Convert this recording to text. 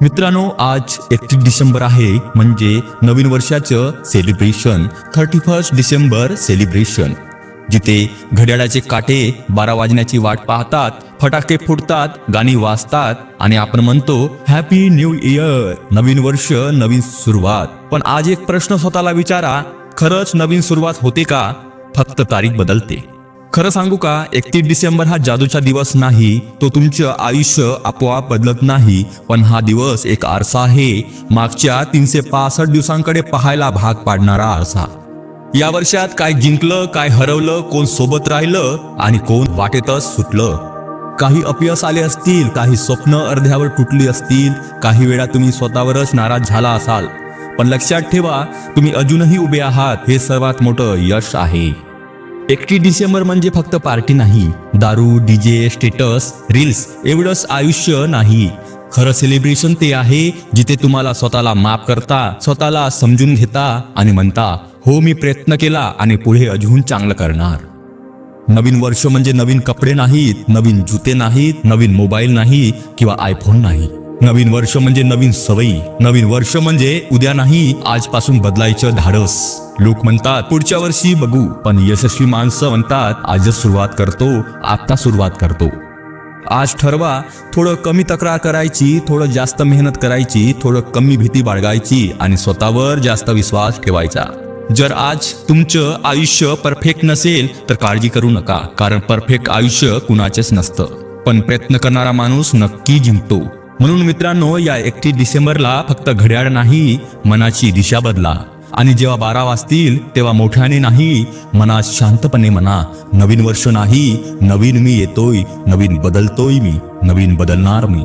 मित्रांनो, आज 31 डिसेंबर आहे, म्हणजे नवीन वर्षाचं सेलिब्रेशन. 31 डिसेंबर सेलिब्रेशन, जिथे घड्याळाचे काटे 12 वाजण्याची वाट पाहतात, फटाके फुटतात, गाणी वाजतात आणि आपण म्हणतो हॅपी न्यू इयर, नवीन वर्ष, नवीन सुरुवात. पण आज एक प्रश्न स्वतःला विचारा, खरंच नवीन सुरुवात होते का फक्त तारीख बदलते? खरं सांगू का, 31 डिसेंबर हा जादूचा दिवस नाही, तो तुमचं आयुष्य आपोआप बदलत नाही, पण हा दिवस एक आरसा आहे, मागच्या 365 दिवसांकडे पाहायला भाग पाडणारा आरसा. या वर्षात काय जिंकलं, काय हरवलं, कोण सोबत राहिलं आणि कोण वाटेतच सुटलं. काही अपयश आले असतील, काही स्वप्न अर्ध्यावर तुटली असतील, काही वेळा तुम्ही स्वतःवरच नाराज झाला असाल, पण लक्षात ठेवा, तुम्ही अजूनही उभे आहात, हे सर्वात मोठं यश आहे. 31 डिसेंबर म्हणजे फक्त पार्टी नाही, दारू, डीजे, स्टेटस, रील्स एवढंच आयुष्य नाही. खरं सेलिब्रेशन ते आहे जिथे तुम्हाला स्वतःला माफ करता, स्वतःला समजून घेता आणि म्हणता, हो मी प्रयत्न केला आणि पुढे अजून चांगलं करणार. नवीन वर्ष म्हणजे नवीन कपडे नाहीत, नवीन जुते नाहीत, नवीन मोबाईल नाही किंवा आयफोन नाही. नवीन वर्ष म्हणजे नवीन सवयी. नवीन वर्ष म्हणजे उद्या नाही, आजपासून बदलायचं धाडस. लोक म्हणतात पुढच्या वर्षी बघू, पण यशस्वी माणसं म्हणतात आजच सुरुवात करतो, आता सुरुवात करतो. आज ठरवा, थोडं कमी तक्रार करायची, थोडं जास्त मेहनत करायची, थोडं कमी भीती बाळगायची आणि स्वतःवर जास्त विश्वास ठेवायचा. जर आज तुमचं आयुष्य परफेक्ट नसेल तर काळजी करू नका, कारण परफेक्ट आयुष्य कुणाचेच नसतं, पण प्रयत्न करणारा माणूस नक्की जिंकतो. म्हणून मित्रांनो, या 31 डिसेंबरला फक्त घड्याळ नाही, मनाची दिशा बदला. आणि जेव्हा 12 वाजतील तेव्हा मोठ्याने नाही, मनात शांतपणे म्हणा, नवीन वर्ष नाही, नवीन मी येतोय, नवीन बदलतोय मी, नवीन बदलणार मी.